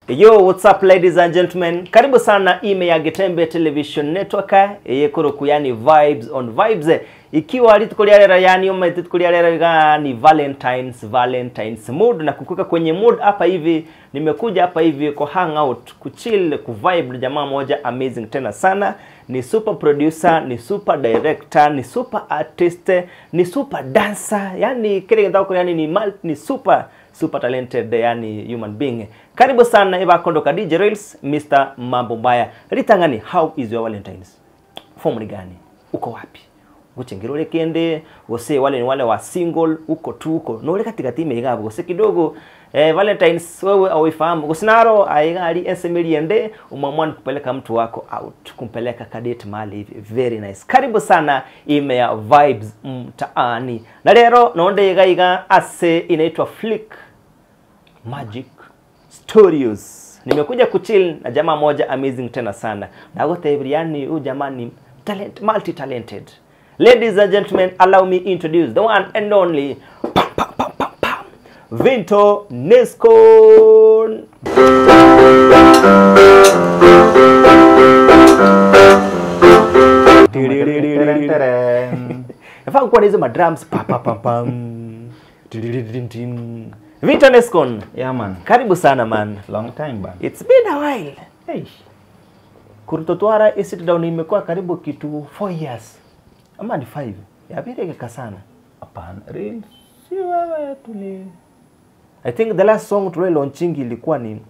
Yo, what's up ladies and gentlemen? Karibu sana ime ya Getembe Television Network yekoro kuyani vibes on vibes. Ikiwa litukulialera yani umma litukulialera ni Valentine's mood na kukuka kwenye mood hapa hivi. Nimekuja hapa hivi ku hang out, kuchill, kuvibe jamaa moja amazing tena sana. Ni super producer, ni super director, ni super artist, ni super dancer. Yani kile ndako yani ni super talented yani human being. Karibu sana Eva Kondoka DJ Rails, Mr. Mambo Mbaya. Ritangani, how is your Valentine's? Form gani? Uko wapi? Guchengirole kende, wose wale ni wale wa single, uko tu uko. No leka tikatime igabo gose kidogo. Valentine's wewe auifahamu. Gusinaro aigali ensemiliende umamwani kupeleka mtu wako out, kumpeleka kadate mali hivi. Very nice. Karibu sana ime ya vibes mtaani. Na lero naonde igaiga ase inaitwa Flick Magic Studios. Nimekuja kuchill na jamaa moja amazing tena sana. Na gote yani huyu jamaa ni multi-talented. Ladies and gentlemen, allow me introduce the one and only Vinto Nescon. Nafaa kuwa hizo madrums Vinto Nescon. Yeah man. Karibu sana man. Long time man. It's been a while. Hey. Kurutotwara sit down imekuwa karibu kitu 4 years. Ama ni 5. Yabireka sana. Hapana. Real. Si wewe tuli. I think the last song tule launching ilikuwa ni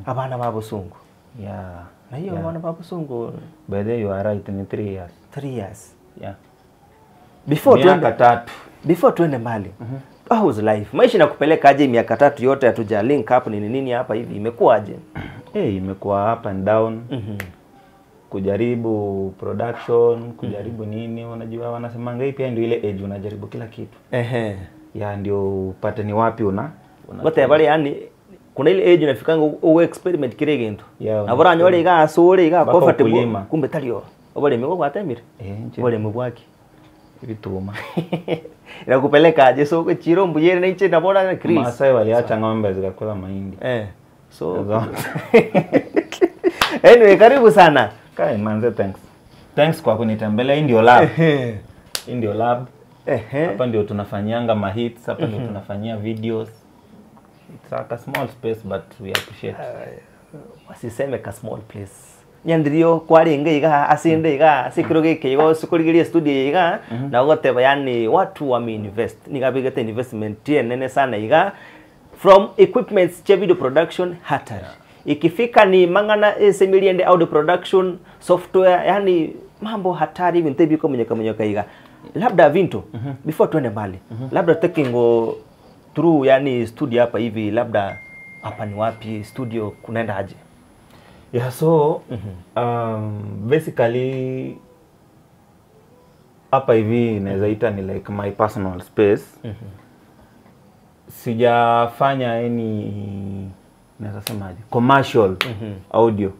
Abana Babu Sungu. Yeah. Na hiyo Abana Babu Sungu. By the way, you are right, in 3 years. 3 years. Yeah. Before tuende mbali. How was life? Maisha nakupeleka aje miaka 3 yote hatuja link up nini hapa hivi imekuwa aje? Imekuwa up and down. Kujaribu production, kujaribu nini, unajua wanasemanga hii pia ndio ile age unajaribu kila kitu. Ya ndio upate ni wapi Wote bali yani kuna ile age unafikanga u experiment kile kintu. Yeah, na bora nyole iga sore iga comfortable kumbe talio. Obole mego kwa temire. Obole mubwaki. Vituma. Inakupeleka aje so kwa chirombu yere na nche na bora na Chris. Masai waliacha ng'ombe zikakula mahindi. So anyway, karibu sana. Kai manze, thanks kwa kunitembelea. Hii ndio lab. Hii ndio lab. Hapa ndio tunafanyanga ma hits, hapa ndio tunafanyia videos. It's like a small space but we appreciate. Wasiseme ka small place. Nyandirio kwari ngeiga asinde iga sikiroge kego sukuligiria studio iga na goteba yani watu wa invest nigabigete investment nene sana iga from equipments cha video production hatari. Ikifika ni mangana semiliende audio production software yani mambo hatari hivi ntebiko mnyeka iga. Labda Vinto before tuende mbali. Labda taking through yani studio hapa hivi labda hapa ni wapi studio kunaenda aje? Yeah, so basically hapa hivi inaweza ita ni like my personal space. Sijafanya any naweza semaje commercial audio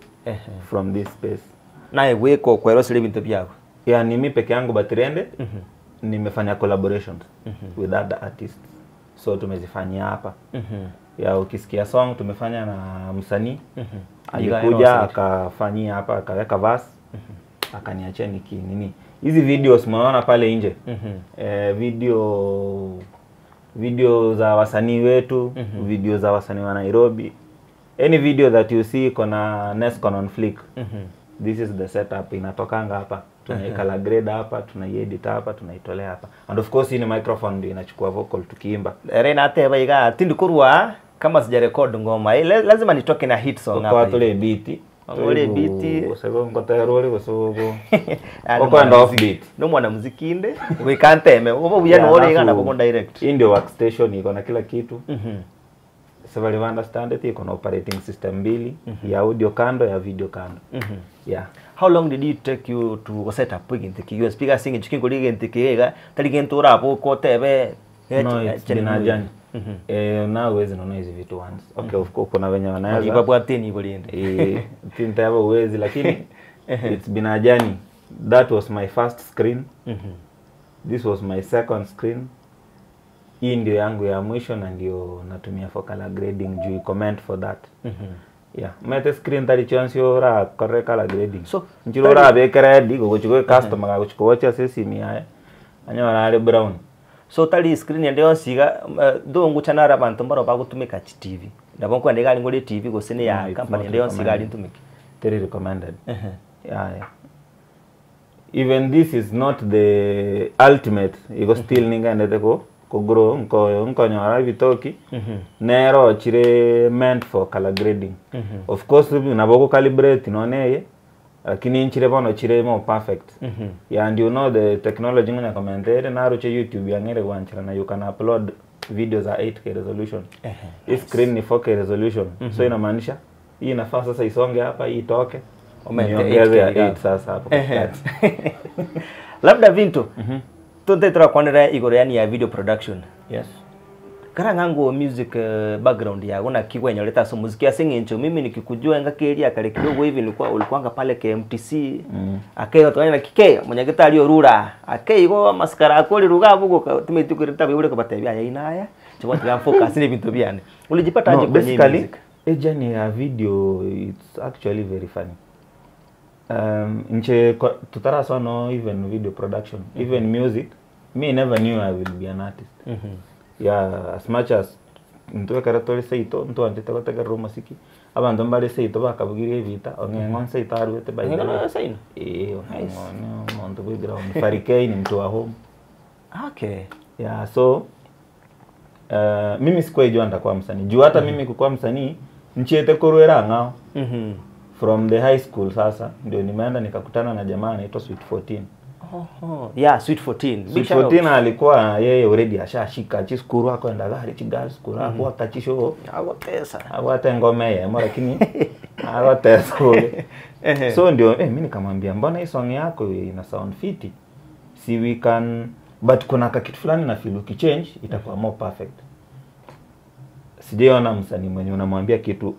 from this space. Nae weko kwa Eros Living yako. Yeah, ni mimi peke yangu but rende nimefanya collaborations with other artists. So tumezifanyia hapa. Ya ukisikia song tumefanya na msanii. Alikuja akafanyia hapa akaweka verse. Akaniachia nini. Hizi videos mnaona pale nje. Video za wasanii wetu, video za wasanii wa Nairobi. Any video that you see kona Nescon on Flick. This is the setup inatokanga hapa. Tunaikala grade hapa, tunaiedit hapa, tunaitolea hapa. And of course hii ni microphone ndio inachukua vocal tukiimba. Rena ateba iga tindukurwa kama sija record ngoma. Lazima nitoke na hit song hapa. Kwa tole beat. Ole beat. Usego ngotayaroli gosogo. Oko and off beat. No mwana muziki inde. We can't teme. Obo buyano ole iga na bomo direct. Hii ndio workstation iko na kila kitu. So you understand it, iko na operating system mbili ya audio kando ya video kando. Yeah. How long did it take you to set up again? You speaker singing chicken ko again tikega taligentura hapo ko tebe. No, it's been a journey. Now uwezi nona hizi vitu once. Okay, of course kuna wenye wanaweza. Ibabu ateni kuliende. Tinta yabo uwezi lakini it's been a journey. That was my first screen. This was my second screen. hii ndio yangu ya mwisho na ndio natumia for color grading juu comment for that. Yeah, mete screen tali chance ora correct color grading. So njiro ora be ready go chukwe customer ga chukwe wacha sesi mi aya. Anyora ale brown. So tali screen ndio siga ndongu chanara bantu mbaro bagutumika TV. Ndabo kwa ndega ngoli TV go sene ya company ndio siga ali ntumiki. Very recommended. Yeah. Even this is not the ultimate. Ego still ninga ndete ko grow nko nyara bitoki. Nero chire meant for color grading. Of course naboko calibrate noneye. Lakini nchire bono chire more perfect. Yeah, and you know the technology nganya commented na roche YouTube yangere wanchira na you can upload videos at 8K resolution. Hii screen ni 4K resolution. So inamaanisha hii inafaa sasa isonge hapa hii itoke. Umeongeza 8 sasa hapo. Labda Vinto. Tunte turakwanira igoro yani ya video production. Yes. Karangango music background yako na kigwenya leta so muziki ya singencho mimi nikikujua ngakeria kale kidogo hivi nilikuwa ulikuanga pale KMTC akayo twanya na kike mwenye gitari orura akayo maskara akoli ruga bugo tumetukurita bibure kwa tabia ya inaya chwa tuga focus ni vitu biane ulijipata aje kwenye music journey ya video it's actually very funny. Nche tutara sono even video production even music me never knew I will be an artist. Yeah, as much as ntuwe karatore seito ntu antete koteka roma siki abantu mbale seito bakabugirie vita ongengon seito arwete by the way saino ongengon monto background farikei ni mtu wa home. Okay. Yeah, so mimi sikuwa jua kwa msanii juu hata mimi kukua msanii nchiete korwera ngao from the high school. Sasa ndio nimeenda nikakutana na jamaa anaitwa Sweet 14. Yeah, Sweet 14. Sweet 14 alikuwa yeye already ashashika chiskuru ako enda gari chigal skuru hapo akachisho awatesa awatengome yeye lakini awatesa. So ndio mimi nikamwambia mbona hii song yako ina sound fiti, si we can but kuna kitu fulani na feel ukichange itakuwa more perfect. Sijaona msanii mwenye unamwambia kitu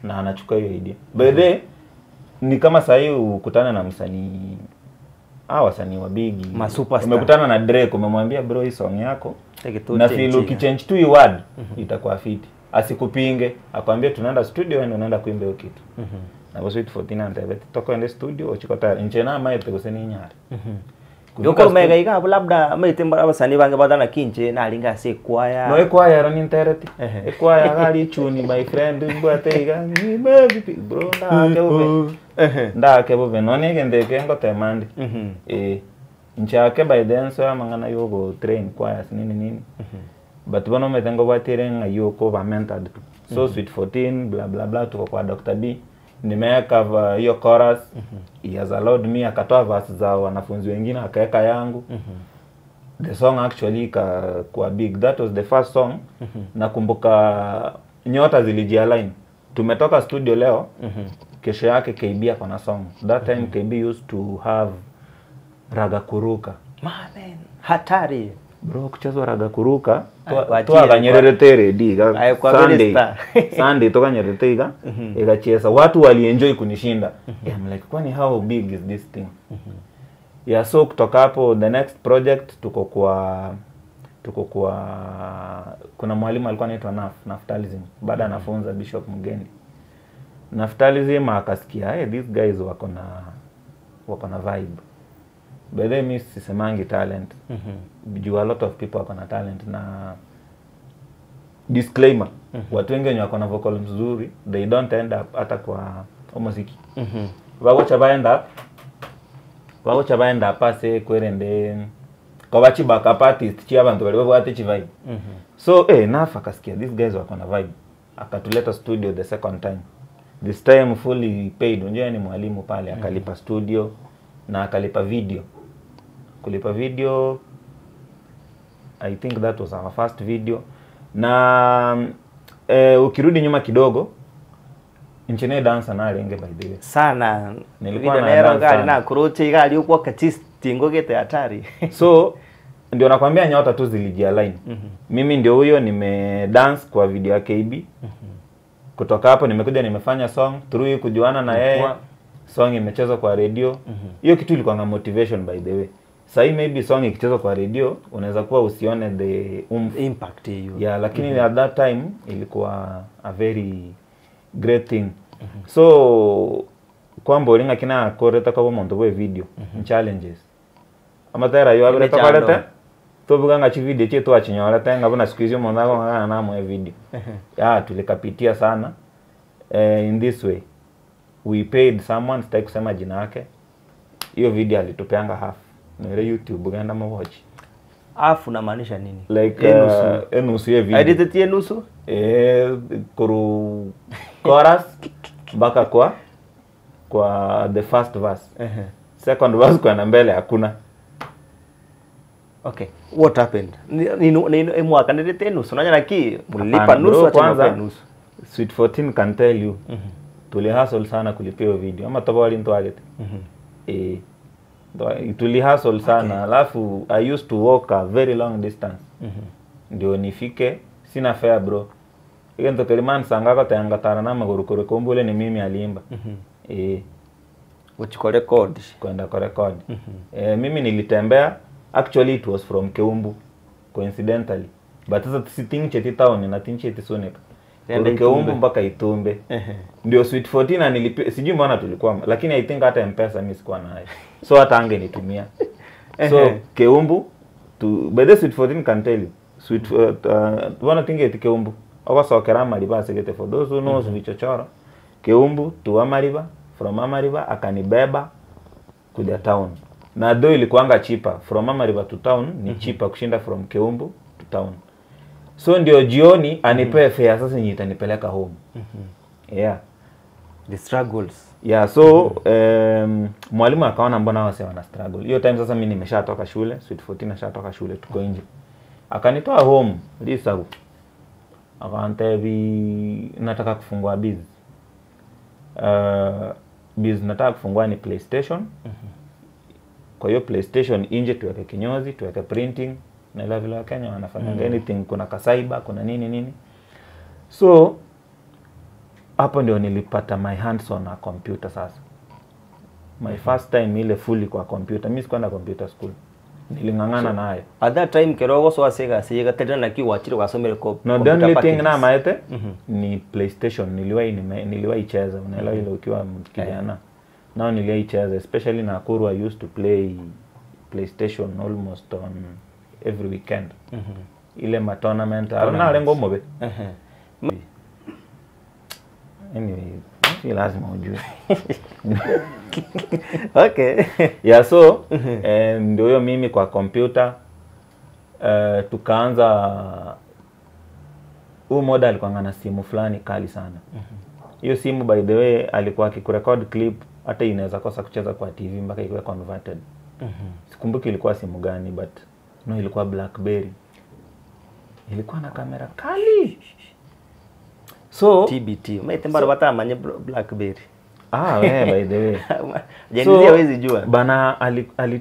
na anachukua hiyo idea. By the way, ni kama sasa ukutana na msanii wasanii wa bigi umekutana na Drake umemwambia bro hii song yako na feel ukichange tu word itakuwa fiti, asikupinge akwambie tunaenda studio wewe unaenda kuimba hiyo kitu. Na kwa Sweet 14 anataka toko ende studio uchikota nchena maite kuseni nyari yoko mega iga labda maite abasani bange badana kinche na linga se kwaya no kwaya ron internet kwaya gali chuni my friend mbate iga ni baby bro na kebo nda kebo benone gende kengo temandi nchake by then so mangana yogo train kwaya nini but bono metengo batirenga yoko ba mentored so Sweet 14 bla bla bla tuko kwa Dr. D nimeweka hiyo chorus. He has allowed me akatoa verse za wanafunzi wengine akaweka yangu. The song actually kwa big. That was the first song. Nakumbuka nyota zilijialign. Tumetoka studio leo. Kesho yake KB akona song. That time KB used to have Raga Kuruka. Man, hatari. Bro kuchezwa Raga Kuruka toa kanyeretere diga Sunday toka nyereteiga ikacheza watu walienjoy kunishinda. I'm like kwani how big is this thing? Yeah, so kutoka hapo the next project tuko kwa kuna mwalimu alikuwa anaitwa Naftalism baada anafunza Bishop Mugendi. Naftalism akasikia these guys wako na vibe. By the way, mimi sisemangi talent. Juu a lot of people wako na talent na disclaimer. Watu wengi wako na vocal nzuri, they don't end up hata kwa muziki. Wako chabaenda pase kwerende kwa bachi backup artist chi abantu bali bako chi vibe. So nafa kasikia these guys wako na vibe. Akatuleta studio the second time. This time fully paid. Unajua ni mwalimu pale akalipa studio na akalipa video. Kulipa video, I think that was our first video. Na ukirudi nyuma kidogo nchene dancer na alenge by the way sana nilikuwa na gari na kuroche gari huko katistingo gete hatari. So ndio nakwambia nyota tu zilijialign. Mimi ndio huyo nime-dance kwa video ya KB. Kutoka hapo nimekuja nimefanya song through kujuana na yeye. Song imechezwa kwa radio. Hiyo kitu ilikuwa na motivation by the way. Sasa maybe song ikichezwa kwa radio unaweza kuwa usione the impact hiyo. Yeah, lakini at that time ilikuwa a very great thing. So kwamba ulinga kina koreta kwa muntu we video challenges. Amatera yo abere takarete. To buganga chi video chetu achinyora tenga bona squeeze mo ndako ngana na mo video. Yeah, tulikapitia sana. In this way we paid someone, sitaki kusema jina yake. Hiyo video alitupeanga half. Nile YouTube ganda mo watch. Half unamaanisha nini? Like nusu ya video. Edited ya nusu? Kuru chorus mpaka kwa the first verse. Second verse kwa mbele hakuna. Okay. What happened? Ni mwaka nilete nusu. Unajua naki mlipa nusu kwanza nusu. Sweet 14 can tell you. Tuli hustle sana kulipia video. Ama toba wali nto agete. Tuli hustle sana. Alafu I used to walk a very long distance. Ndio nifike sina fare bro. Hiyo ndo Kiliman sangaka tayangatana na magurukuru kombole ni mimi alimba. Uchiko record. Kwenda kwa record. Mimi nilitembea. Actually it was from Keumbu coincidentally. But sasa sitting cheti town na tinchi cheti Sonika. Ndio Keumbu mpaka Itumbe. Ndio Sweet 14 nilipia sijui mbona tulikuwa lakini I think hata M-Pesa mimi sikuwa nayo. So hata angenitumia. So Keumbu to by the Sweet 14 can tell you. Sweet wana tinge eti Keumbu. Okasokera Amariba segete for those who knows Vichochoro. Keumbu to Amariba, from Amariba akanibeba kuja town. Na do ilikuanga cheaper from Amariba to town ni cheaper kushinda from Keumbu to town. So ndio jioni anipe fare sasa nitanipeleka home. Yeah. The struggles. Yeah, so mwalimu akaona mbona wase wana struggle. Hiyo time sasa mimi nimeshatoka shule, Sweet 14 nashatoka shule tuko nje. Akanitoa home, Lisagu. Akantebi nataka kufungua biz. Biz nataka kufungua ni PlayStation. Kwa hiyo PlayStation nje tuweke kinyozi, tuweke printing na ila vile Kenya wanafanya anything, kuna kasaiba, kuna nini. So hapo ndio nilipata my hands on a computer sasa. My first time ile fully kwa computer. Mimi sikuenda computer school. Nilingangana nayo. At that time kerogo so asega siga tena na kiwachiro wasomere ko. No, the only thing na maete ni PlayStation niliwahi cheza. Unaelewa ile ukiwa kijana. Now niliwahi cheza, especially Nakuru. I used to play PlayStation almost on every weekend. Ile ma tournament arana lengo mobe. Anyway, si lazima ujue. Okay. Yeah, so ndio hiyo mimi kwa computer tukaanza model alikuwa na simu fulani kali sana. Hiyo simu by the way alikuwa akikurecord clip hata inaweza kosa kucheza kwa TV mpaka iwe converted. Sikumbuki ilikuwa simu gani but no, ilikuwa BlackBerry. Ilikuwa na kamera kali. So TBT. Umetembea bata manye BlackBerry. By the way. Jenzi hawezi jua. Bana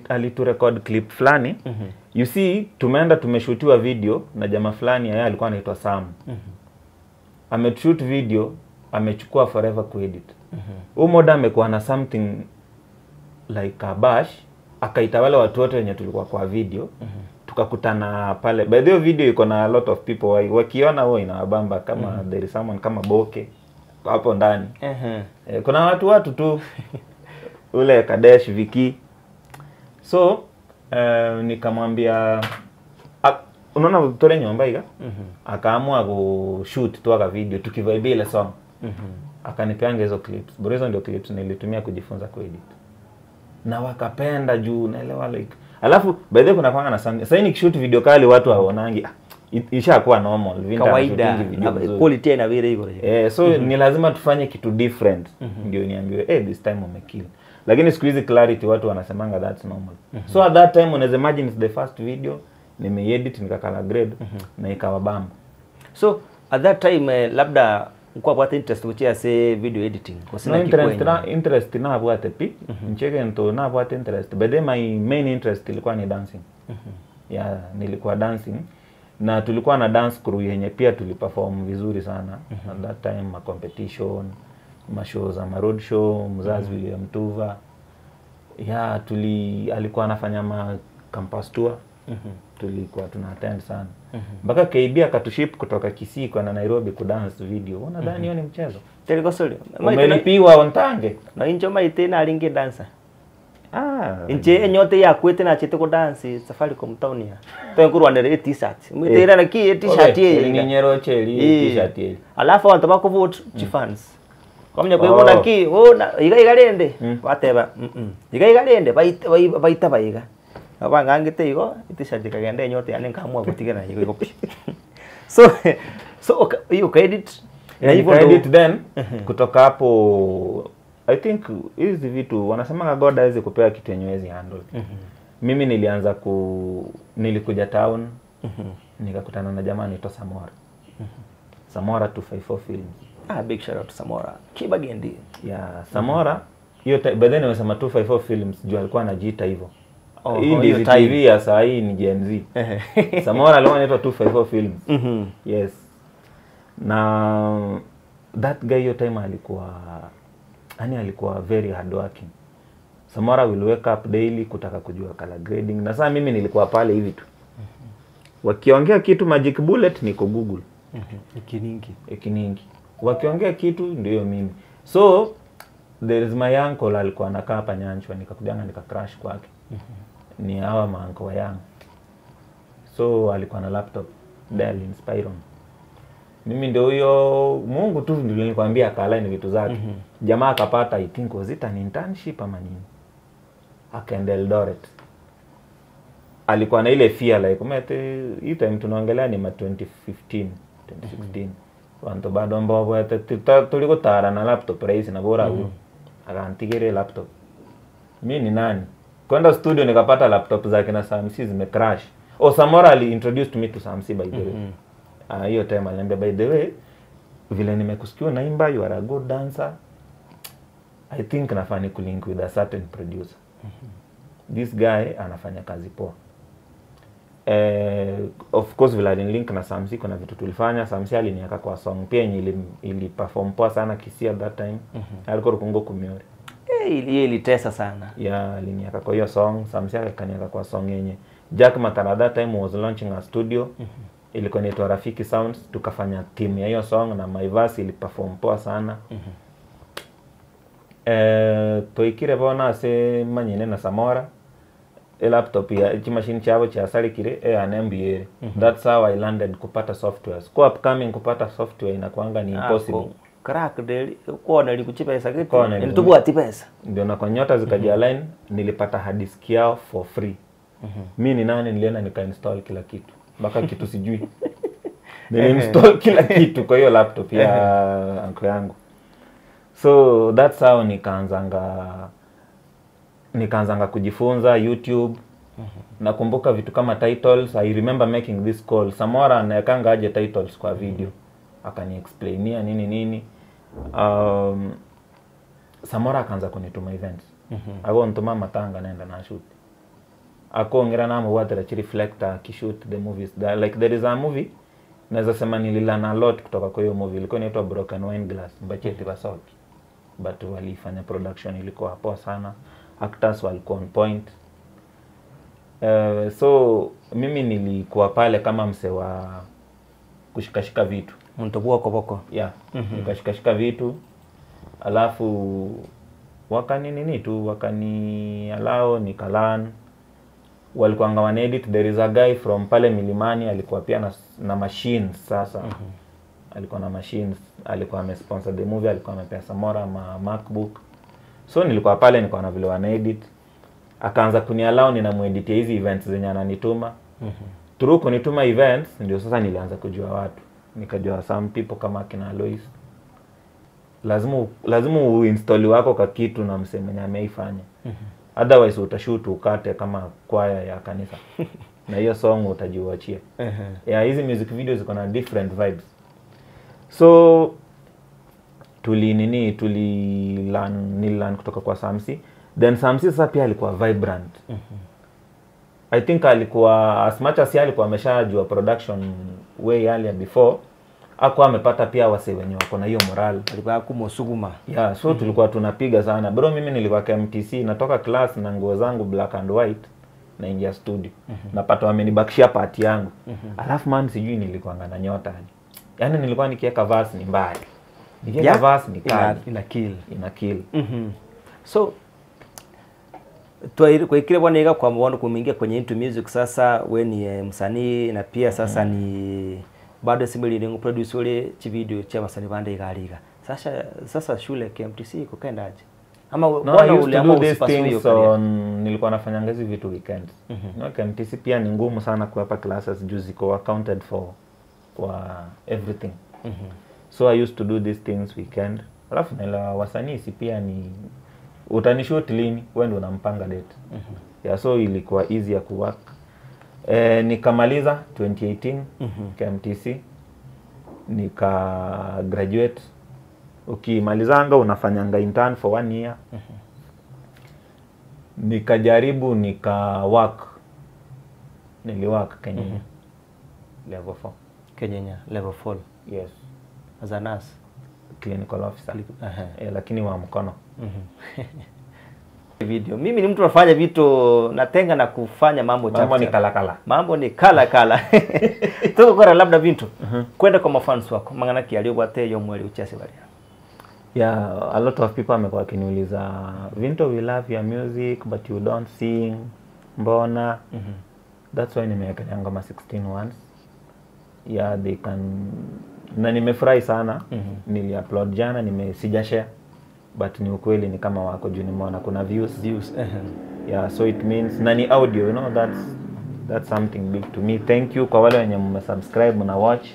alitu record clip fulani. You see, tumeenda tumeshutiwa video na jamaa fulani yeye alikuwa anaitwa Sam. Ameshoot video, amechukua forever kuedit. Moda amekuwa na something like a bash, akaita wale watu wote wenye tulikuwa kwa video. Tukakutana pale. By the way video iko na a lot of people wakiona wao inawabamba kama there is someone kama Boke hapo ndani. Kuna watu tu ule Kadesh Viki. So nikamwambia unaona tole nyomba higa akaamua ku shoot tu aka video tukivibe ile song. Akanipeanga hizo clips. Bora hizo ndio clips nilitumia kujifunza kuedit. Na wakapenda juu naelewa like. Alafu by the way kuna kwanga na sasa nikishoot video kali watu waonangi ishakuwa normal kawaida quality na vile iko. So ni lazima tufanye kitu different ndio niambiwe this time umekill. Lakini siku hizi clarity watu wanasemanga that's normal. So at that time unaweza imagine it's the first video nimeedit nikakala grade na ikawa bamba. So at that time labda kwa what interest kuchia say video editing no interest na bwate pi ncheke nto na bwate interest but then my main interest ilikuwa ni dancing. Yeah, nilikuwa dancing na tulikuwa na dance crew yenye pia tuliperform vizuri sana. At that time ma competition, ma shows ama road show, mzazi William Tuva. Yeah, alikuwa anafanya ma campus tour. Tulikuwa tuna attend sana. Mpaka KB akatuship kutoka Kisii kwa na Nairobi kudance video. Unadhani hiyo ni mchezo? Teliko soli. Umelipiwa ontange. Na injo maite na alinge dancer. Inche nyote ya kwete na chete ko dance Safaricom town ya. Tengurwa ndere t-shirt. Mwitera na ki t-shirt ye. Ni nyero cheli t-shirt ye. Alafu abantu bako vote chifans. Kamnya kwibona ki ona igalende bateba igalende baita baiga. Abanga ngite igo t-shirt kagende nyote ane kamwa gutigana igo. So you credit na hivyo edit then kutoka hapo I think hizi vitu wanasema God hawezi kupea kitu yenye hawezi handle. Mimi nilikuja town nikakutana na jamaa anaitwa Samora. Samora 254 Films. Big shout out to Samora. Kibagendi. Yeah, Samora hiyo by then nimesema 254 Films juu alikuwa anajiita hivyo. Hii ndio TV ya saa hii ni Gen Z. Samora alikuwa anaitwa 254 Films. Yes. Na that guy hiyo time alikuwa very hard working. Samora will wake up daily kutaka kujua color grading. Na sasa mimi nilikuwa pale hivi tu. Wakiongea kitu magic bullet niko Google. Ikiningi. Wakiongea kitu ndio mimi. So there is my uncle alikuwa anakaa hapa Nyanchwa nikakujanga crash kwake. Ni hawa maanko wa yangu. So alikuwa na laptop Dell Inspiron. Mimi ndio huyo Mungu tu ndio nilikwambia akaline vitu zake. Jamaa akapata I think was it an internship ama nini. Akaenda Eldoret. Alikuwa na ile fear like umete hii time tunaongelea ni 2016. Wanto bado mbogo ate tuliko tara na laptop raisi na bora huyo. Akaantigere laptop. Mimi ni nani? Kwenda studio nikapata laptop zake na Samsi zimecrash. Samora ali introduced me to Samsi by the way. Hiyo time aliniambia by the way vile nimekusikia naimba you are a good dancer. I think nafanya kulink with a certain producer. This guy anafanya kazi poa. Of course vile alinilink na Samsi kuna vitu tulifanya. Samsi aliniweka kwa song pia yenye ili perform poa sana Kisii at that time. Alikuwa Rukungo Kumiore. Ilitesa sana. Yeah, aliniweka kwa hiyo song. Samsi akaniweka kwa song yenye Jack Matara that time was launching a studio. Ilikuwa inaitwa Rafiki Sounds. Tukafanya team ya hiyo song na my verse ili perform poa sana. Toikire bona se manyine na Samora. Laptop ya machine chavo cha salikire an MBA. That's how I landed kupata software. Kwa upcoming kupata software inakuanga ni impossible. Crack deli kwa nilikuchipa pesa kitu. Nilitubua pesa. Ndio na kwa nyota zikaja line nilipata hard disk yao for free. Mimi ni nani nilienda nika-install kila kitu. Mpaka kitu sijui. Nili-install kila kitu kwa hiyo laptop ya uncle yangu. So that's how nikaanzanga kujifunza YouTube. Nakumbuka vitu kama titles. I remember making this call. Samora anawekanga aje titles kwa video. Akani explainia nini. Samora akaanza kunituma events. Ako ntuma matanga naenda na shoot. Ako ngira na water chi reflector ki shoot the movies. Like there is a movie naweza sema nililana a lot kutoka kwa hiyo movie. Ilikuwa inaitwa Broken Wine Glass. Mbacheti Basalt. But walifanya production ilikuwa poa sana. Actors walikuwa on point. So mimi nilikuwa pale kama mse wa kushikashika vitu. Mtoboa koboko. Yeah. Nikashikashika vitu. Alafu wakani allow nikalan. Walikuwa wana edit. There is a guy from pale Milimani alikuwa pia na machines sasa. Alikuwa na machines, alikuwa amesponsor the movie, alikuwa amepea Samora MacBook. So nilikuwa pale nilikuwa na vile wana edit. Akaanza kuniallow ninamueditia hizi events zenye ananituma. Through kunituma events ndio sasa nilianza kujua watu. Nikajua some people kama kina Alois. Lazima uinstall wako kwa kitu na mseme na ameifanya. Otherwise utashoot ukate kama kwaya ya kanisa. Na hiyo song utajiwachia. Hizi music videos ziko na different vibes. So nililearn kutoka kwa Samsi. Then Samsi sasa pia alikuwa vibrant. I think alikuwa as much as alikuwa ameshajua production way earlier before, hakuwa amepata pia wase wenye wako na hiyo moral. Alikuwa kumosuguma. Yeah, so tulikuwa tunapiga sana. Bro mimi nilikuwa KMTC natoka class na nguo zangu black and white. naingia studio. Napata wamenibakishia part yangu. Alafu man sijui nilikuwa na nyota. Yaani nilikuwa nikiweka verse ni mbaya. Nikiweka verse ni kali, ina kill. So kwa kile bwana kwa mwono kuingia kwenye into music sasa we ni msanii na pia sasa ni bado simili ni producer ule video cha wasanii bande igaliga. Sasa shule KMTC iko kaendaje? Ama bwana ule ama usipasui so nilikuwa nafanya hizi vitu weekend. No, KMTC pia ni ngumu sana kuwapa classes juu ziko accounted for kwa everything. So I used to do these things weekend. Alafu na wasanii si pia ni utanishoot lini wewe ndio unampanga date. Yeah, so ilikuwa easy ya kuwork. Nikamaliza 2018 KMTC nika graduate. Ukimalizanga unafanyanga intern for 1 year. Nikajaribu work. Niliwork Kenya level 4. Kenya level 4. Yes. As a nurse, clinical officer. Lakini wa mkono. Video. Mimi ni mtu nafanya vitu natenga na kufanya mambo chafu. Mambo ni kala. Mambo ni kala. Tuko kwa labda vitu. Kwenda kwa mafans wako. Mangana kialio bwate yo mweli uchase bali. Yeah, a lot of people amekuwa kiniuliza, Vinto, we love your music but you don't sing. Mbona? That's why nimeweka ngoma 16 once. Yeah, they can na nimefurahi sana. Nili-upload jana, sijashare. But ni ukweli ni kama wako juu nimeona kuna views. Yeah, so it means na ni audio, you know, that's something big to me. Thank you kwa wale wenye mmesubscribe na watch.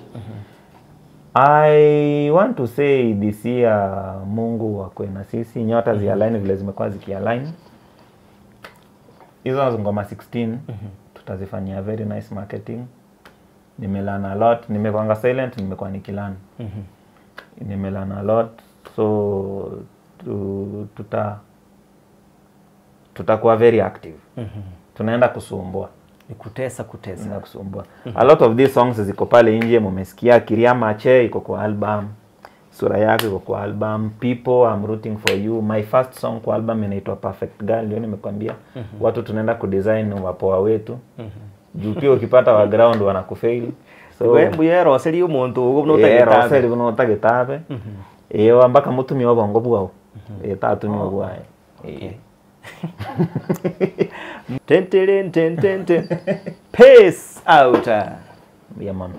I want to say this year Mungu wakwe na sisi, nyota zi-align vile zimekuwa ziki-align. Hizo ngoma 16 tutazifanyia very nice marketing. Nimelearn a lot, nimekuanga silent, nimekuwa nikilearn. Nimelearn a lot, so tutakuwa very active. Tunaenda kusumbua. Ni kutesa. Na kusumbua. A lot of these songs ziko pale nje, mmesikia Kiriama Che iko kwa album. Sura yako iko kwa album. People I'm rooting for you. My first song kwa album inaitwa Perfect Girl. Ndio nimekwambia. Watu tunaenda kudesign wapoa wetu. Juu pia ukipata background wanakufail. So wewe roseli umuntu ugo notagitabe. Roseli notagitabe. Mpaka mutumi wa bongo bwao. Tatu ni bwae. Ten. Peace out. Yeah, man.